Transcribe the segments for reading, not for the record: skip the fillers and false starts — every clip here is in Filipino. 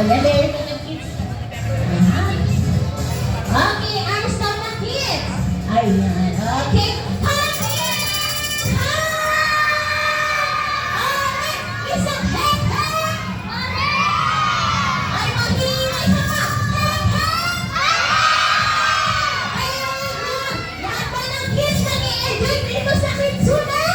Ayan, meron ka ng kids. Ayan. Okay, arms down na kids. Ayan, okay. Happy! Okay, isang head. Ay, mahingay ka pa. Ayun! Lahat ba ng kids nag-i-enjoy dito sa Kitsuna?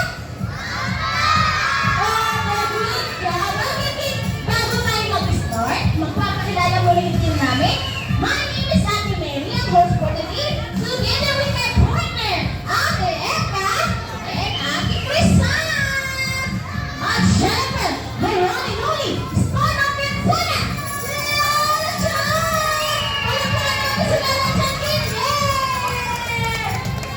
Bago tayo mag-start, magpapakilala muli yung team namin. My name is Ate Mary, ang host for the day, together with my partner, Ate Eka and Ate Crisan. At syempre, the one and only Star of Kitsuna, Lala Chan! Palagpalan natin si Lala Chan Kid!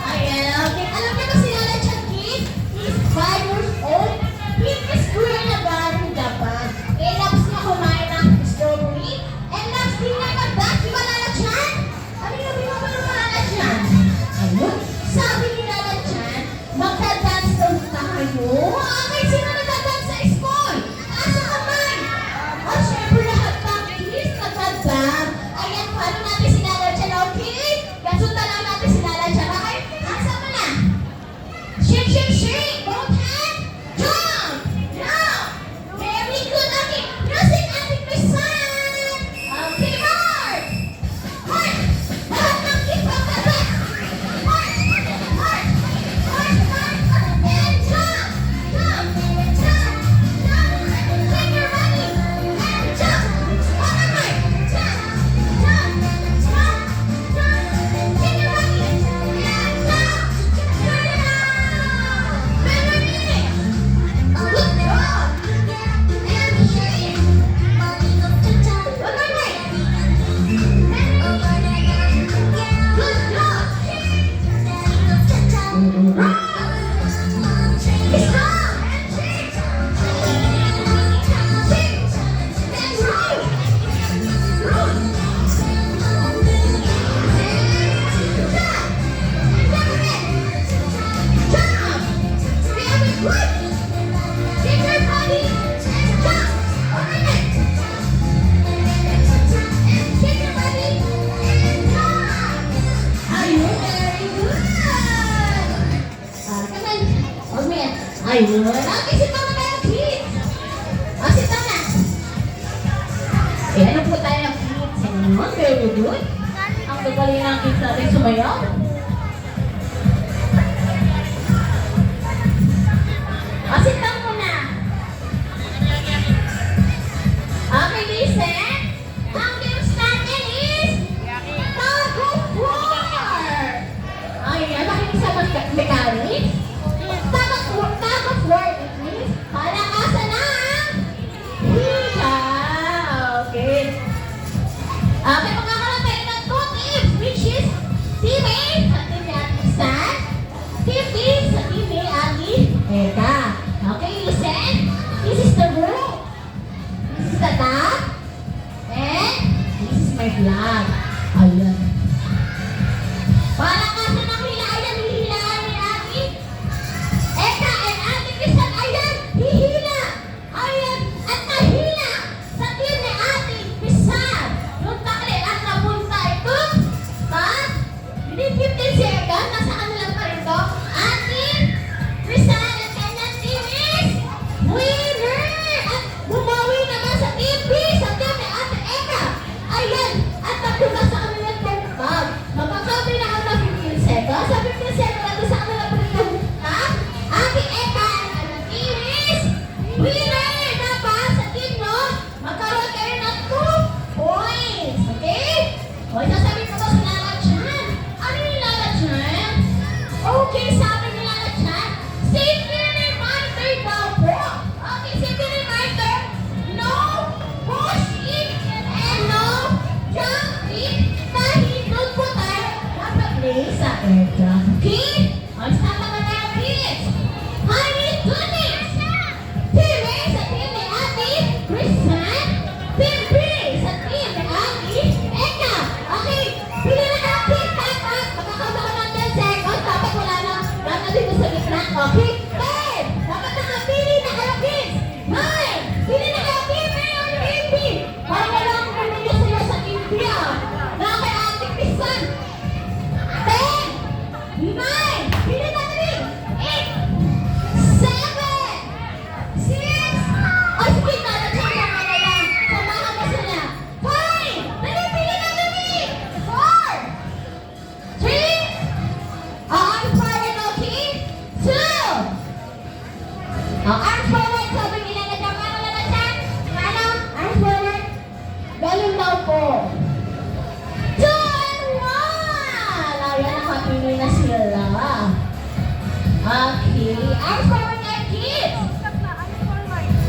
Ayan, okay. Alam niyo ba si Lala Chan Kid? He's 5 years old. Biggest kuya na bago dapat. Eh, labs niya kumain ng strawberry. And labs din niya mag-dance. Di ba, Lala Chan? Ano yung ba ng Lala Chan? Ayun. Sabi ni Lala Chan, magda-dance daw tayo. Okay, sino nagda-dance sa school? Asa kamay? O, syempre lahat ng kids nagda-dance. Ayan, paano natin si Lala Chan? Okay? Kasundan lang natin si Lala Chan. Okay? Asa mo na? Shake, shake, shake! Both hands! Jump! Jump! Very good, okay. Music, Ate Crisan! Okay, Mark! Mark! Lahat ng kids magda-dance! Mark! Mark! Mark! Mark! And jump! Jump! Jump! Jump! Take your money! And jump! Okay, Mark! Jump! Jump! Jump! Jump! Take your money! And jump! Turn it out! Memory! Good job! And shake! One more time! Good job! Strong! And shake! Shake! And roll! Roll! Jump! Very good! Take your body and jump! Alright! And take your body and jump! Ayun, very good! Come on! Huwag mo yan. Ayun! Okay, sit down na tayo, kids! Sit down na! Ayan, po tayo ng kids. Ayun, very good! Ang gagaling ng kids natin sumayaw. Sit down muna. Okay, listen. Ang games natin is Tug of War. Ayan, makinig sa mechanics. Tug of War, it means palakasan ng hila. Okay. Okay, magkakaroon tayo ng two teams, which is Team A sa Team ni Ate San, Team B sa Team ni Ate Eka. Okay, listen. This is the room. This is the top. And this is my flag. Ayan. Palakasan ng hila. Ayan, hihilaan ni Ate Eka and Ate Crisan. Ayan, hihila. Ayan, at nahila sa team ni Ate Crisan. Yung takli at napunta ito. Hindi 15 seconds. Nasa ano lang pa rin to. Ate Crisan at kanyang team is winner! At bumawi naman sa team B, sa team ni Ate Eka. Ayan, at napunta sa kanilang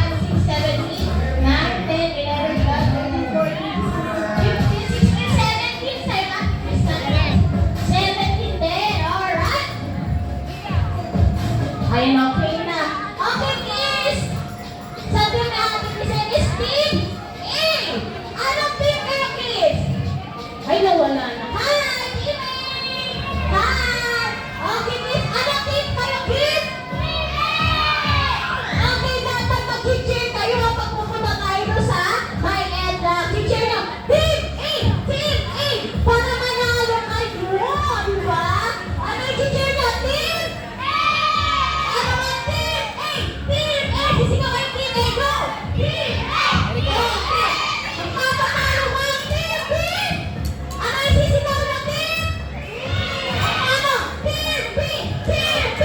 5, 6, 7, 8, 9, 10, 11, 12, 13, 14, 15, 16, 17. Sa'yo na, Miss Karen. 17 din. Alright. Ayun, okay na. Okay, kids. Sabi na natin is Team A. Anong Team A, kids? Ay, nawala na. Hi, Team A! Hi! Okay, kids. Anong team kayo, kids? Okay, dapat mag-cheer kayo kapag pupunta tayo doon sa high-end teacher nyo. Team A! Team A! Para manalo kayo, di ba? Ano yung teacher nyo? Team A! Ano nga, Team A? Team A! Sisigaw kayo, Team A! Go! Team A! Okay! Magpapahalo mo ang Team B! Ano yung sisigaw na team? Ano? Team B! Team B!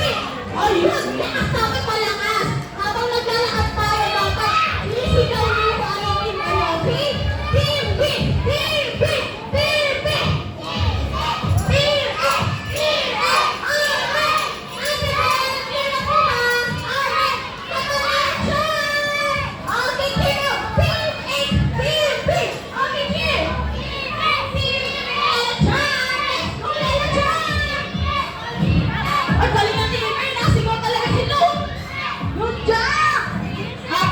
Ayun! Lakas namin malakas! Habang naglalakad tayo, dapat sisigaw nyo kung ano team kayo, okay? Team B! Team B! Team B! Team A! Team A! Alright! Ate Belle, team na po ba? Alright! Congratulations! Okay, team! Team A! Team B! Okay, team! Team A! Team A! Try! Go, Lela, try! Ay, galing ang team A! Nasigaw talaga si Lu! Good job!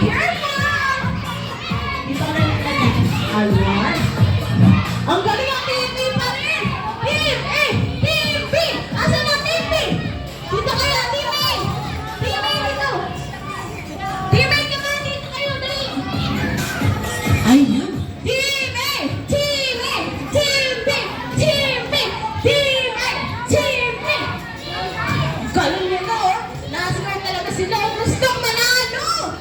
Careful! Dito ka na natin. Ayan. Ang galing ang team B pa rin! Team A! Team B! Asan ang team B? Dito kayo, team A! Team A, dito! Team A, naman dito kayo, dali! Ayun! Team A! Team A! Team B! Team B! Team A! Team B! Galing nila, oh! Nasigaw talaga sila. Gustong manalo!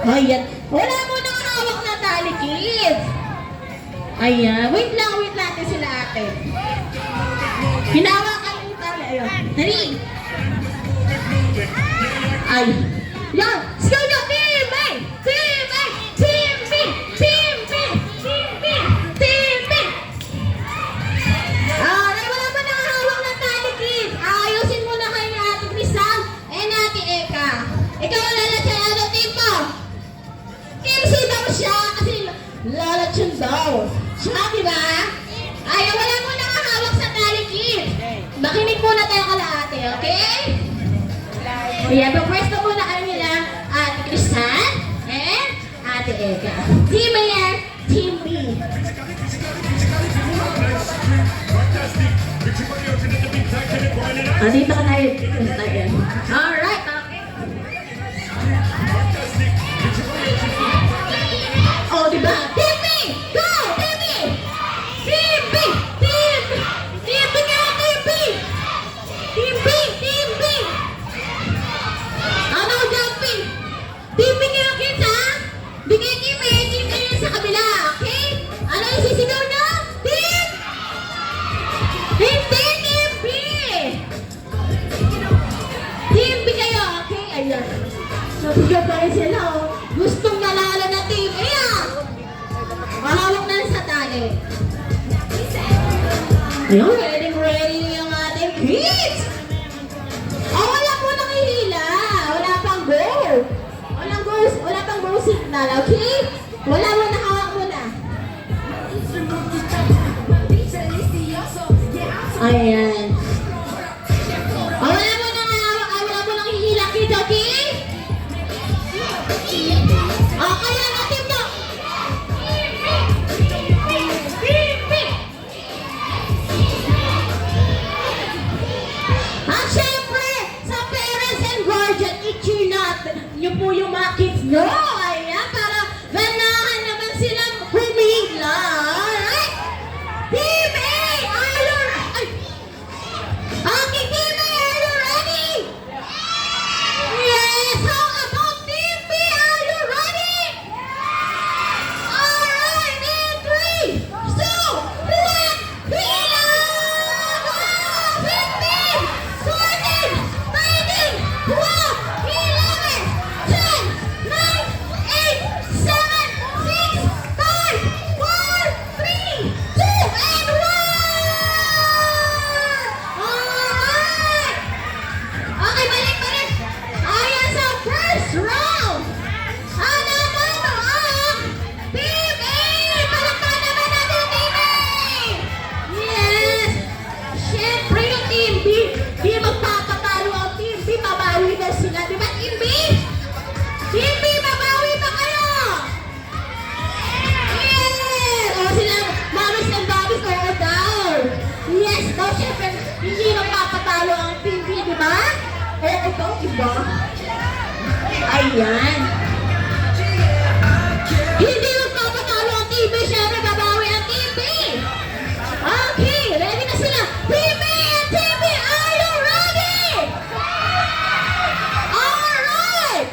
Ayan. Wala mo nang hawak na tali, kids. Ayan. Wait lang natin sila ate. Hinawakan yung tali. Ayun. Dali. Ay. Yan. Sigaw nyo. Team A! Team A! Team B! Team B! Team B! Team B! Wala mo nang hawak na tali, kids. Ayusin mo na kayo ni Ate Crisan and Ate Eka. Ikaw ang lalatyan. Ano team mo? Team C daw siya kasi lalatyan daw. Siya, di ba? Ay, wala mo nang hawak sa tali, kids. Makinig muna tayo kalahati, okay? Kaya, pag-pwesto muna kayo nila Ate Crisan and Ate Eka. Team A yan, Team B. Dito ka tayo. Alright, okay. Oh, diba? Team B! Go! Team B! Team B! Team B! Team B nga! Team B! Team B! Team B! Ano, jumping? Team B nga, kids, ha? Bigay Team A, Team A sa kabila, okay? Ano yung sisigaw nyo? Team? Hindi, Team B! Team B kayo, okay? Ayan. Nabigat pa rin sila, oh. Gustong nalala na Team A, ah. Mahawak na rin sa tali. Ayun, ready yung ating kids. Oh, wala po nang ihila. Wala pang go. Wala pang go signal, okay? Wala mo na, hawak mo na. Ayan. Oh, wala mo nang hawak, wala mo nang ihila, kids, okay? Oh, kaya natin mo. At syempre, sa parents and guardian, i-cheer natin nyo po yung mga kids nyo. Ayan, para ganahan naman silang humila. Alright? Team A, are Kaya ito, iba. Ayan. Hindi magpapatalo ang TV, syempre babawi ang TV. Okay, ready na sila. TV and TV, are you ready? Alright.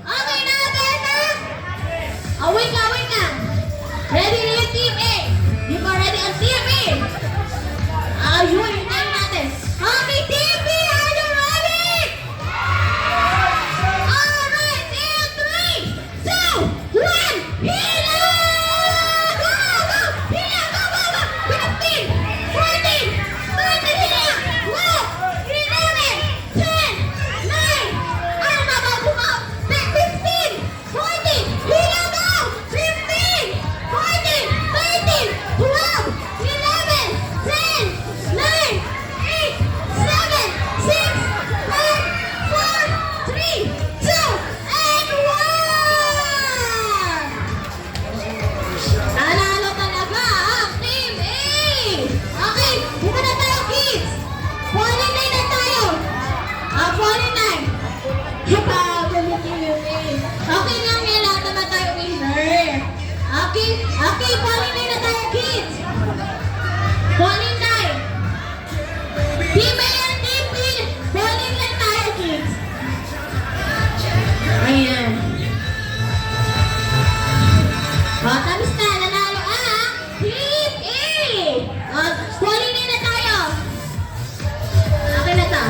Okay na, Teta. Wait lang. Ready na yung Team A. Di ba ready ang Team A? Ayun, hintayin natin. Okay, Team B, are you ready? Alright, in 3, 2, 1, hila! Go! Hila, go! 15, 14, 13, hila! Go! 11, 10, 9, ano na ba? 15, 14, hila, go! 15, 14, 13, 12, 11, 10, 9, 8, 7, 6, 5, 4, 3, 2, and 1! Nanalo talaga ang Team A! Okay, dito na tayo, kids! Falling line na tayo! Falling line! Okay lang yan, lahat naman tayo winner! Okay, falling line na tayo, kids! Falling line! Team A and Team B, falling line tayo, kids! Ayan. Tapos na, nanalo ang Team A! Falling line na tayo! Okay na ta.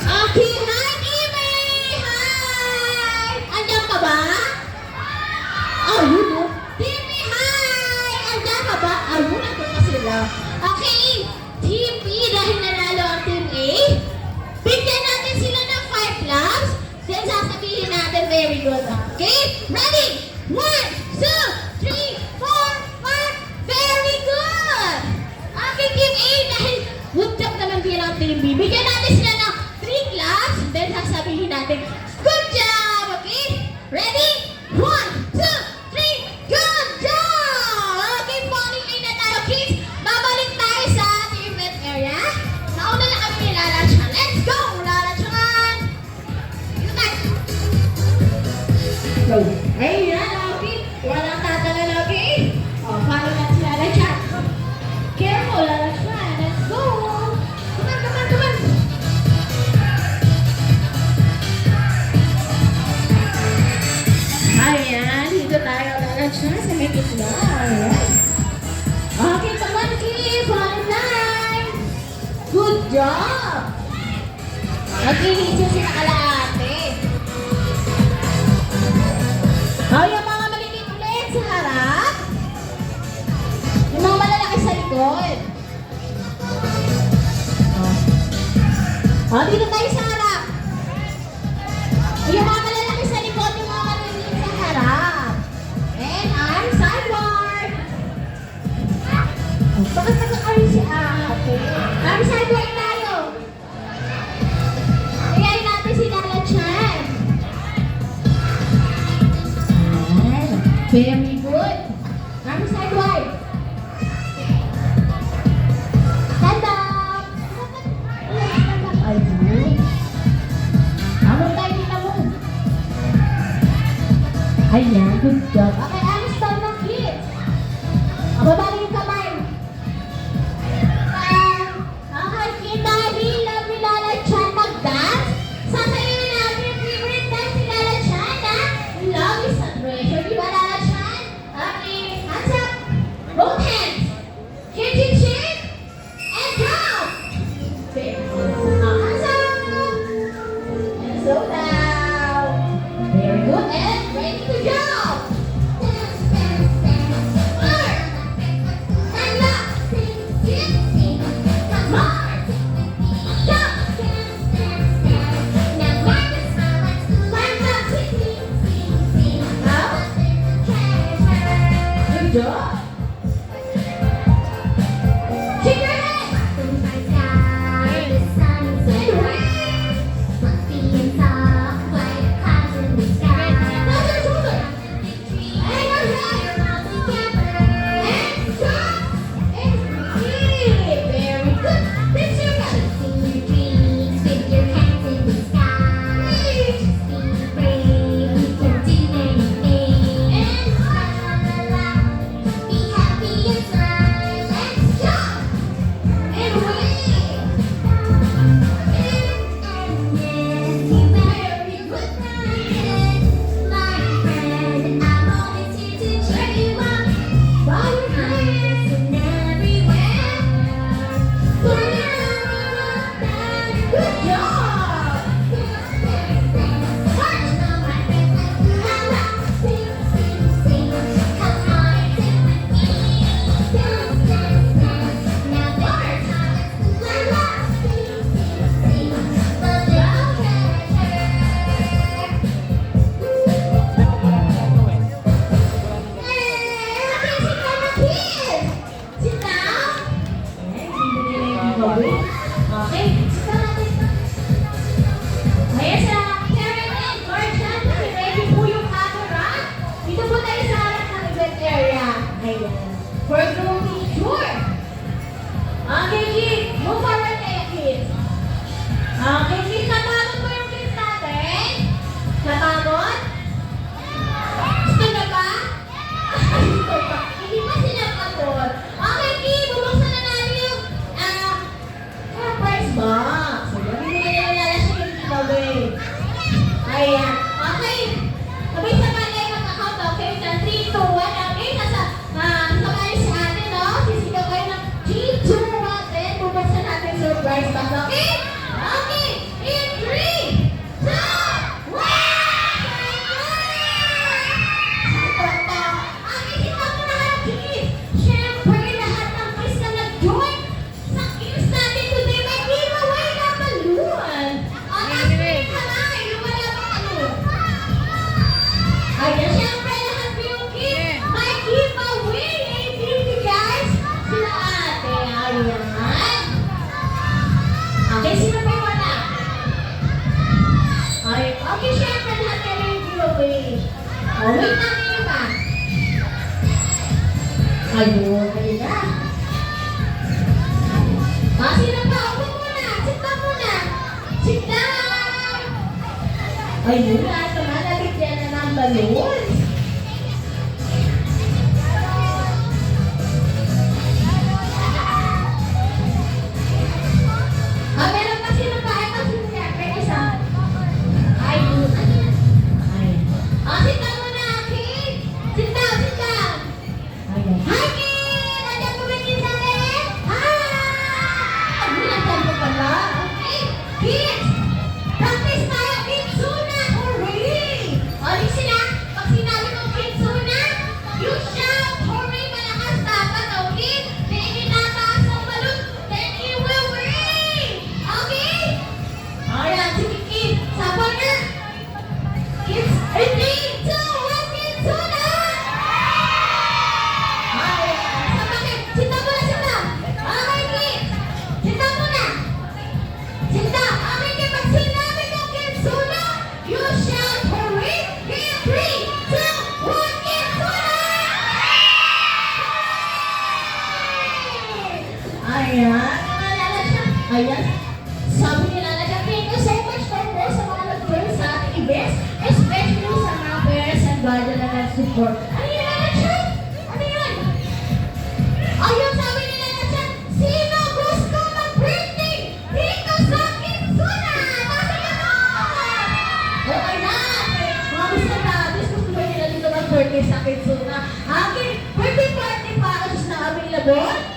Okay, hi, Team A! Hi! Andiyan ka ba? Oh, yun o. Team A, hi! Andiyan ka ba? Ayun, nandun pa sila. Okay, Team B, dahil nanalo ang Team A, bigyan natin sila ng 5 laps, then sasabihin natin very good. Okay? Ready? 1, 2, 3, 4, 5. Very good! Okay, Team A, dahil good job naman din ang Team B. Bigyan natin sila ng 3 claps, then sasabihin natin, good job! Okay? Ready? 1, 2, 3, good job! Okay, falling line na tayo, kids. Babalik tayo sa event area. Nauna na kami nilalansyan. Let's go! Lalansyan! Dito tayo. Go. Ayan, okay. Walang tatalan, okay? Paano natin lalansyan? Careful, lalansyan. Let's go! Come on. Ayan, dito tayo lalansyan sa may gitna. Ayan. Okay, come on, kids. Falling line. Good job! Naglilitsyo sila kalahati. Yung mga maliliit ulit sa harap. Yung mga malalaki sa likod. Dito tayo sa harap. Yung mga malalaki sa likod, yung mga maliliit sa harap. And arm sideward. Bakit nag-arm si ate? Arm sideward tayo. Ayayin natin si Lala Chan. Very good. Arm sideward. Stand up. Ay, good. Amon tayo dito mo. Ayan, good job. Okay, arm stand ng kids. Babalik yung kamay. Okay, kita love ni Lala Chan mag-dance. Sasayaw natin yung favorite dance ni Lala Chan, ha? Love is a treasure. Di ba, Lala Chan? Okay, hands up. Both hands. Chin, and drop. Hands up. And slow down. Very good. And ready to jump. Stand up. Come on. Jump. Good job. Shake your head. Shoulder. Hang your head. For group picture. Okay, kids. Move forward kayo, kids. Okay, kids. Napagod mo yung kids natin? Napagod? Gusto na ba? Gusto pa. Hindi pa sila pagod. Okay, kids. Bubuksan na natin yung surprise box. Hindi mo nilala siya yung giveaway. Ayan. Okay. Sabay-sabay kayo mag-account. Okay, sa 3, 2, 1. Okay, sabay si ate, no? Sisigaw kayo ng 3, 2, 1. Then, bubuksan natin surprise box. Okay? Okay. In 3, 2, 1. Okay, kita mo na kayo, kids. Siyempre, lahat ng kids na nag-join sa kids natin today, may giveaway na balloon. Okay, kamay. Lumala pa ano. Ayan, siyempre, lahat po yung kids. May giveaway. Thank you, guys. Sila ate. Ayan. Okay, sino pa yung wala? Ay, okay, siyempre, lahat kayo yung giveaway. Oh, wait na kayo ba? Ayun, ayun na. Sino pa? Upo muna. Sit down muna. Sit down. Ayun na, tumalagyan na ng balloons. Meron pa sino pa? Ito sino niya? May isa. Ayun. Ayun. Sit down muna, kid. Sit down, sit down. Ayun. Hi, kid! Nandiyan po ba kids natin? Hi! Nandiyan po pala. Okay. Kids! Practice tayo, Kitsuna! Hooray! O, di sila, pag sinabi mo Kitsuna, you shout, hooray, malakas dapat, okay? Then itataas ang balon, then you will ring! Okay? Alright, sige kids, sabon na! Kids, 3, 2, 1, Kitsuna! Alright, sabon na, sita muna, sita! Okay, kids! Sita muna! Sita! Okay, kids, pag sinabi mo Kitsuna, you shout, hooray! In 3, 2, 1, Kitsuna! Ayan, nalala siya. Ayan. Sabi nila na siya, thank you so much for po sa mga nag-join sa ating events, especially sa mga parents and guardian na nag-support. Ano yun na siya? Ano yun? Ayun, sabi nila na siya, sino gusto mag-birthday dito sa Kitsuna? Sabi ka mo! Okay na. Mga gusto na, gusto ba nila dito mag-birthday sa Kitsuna? Aking birthday party pa, is na available.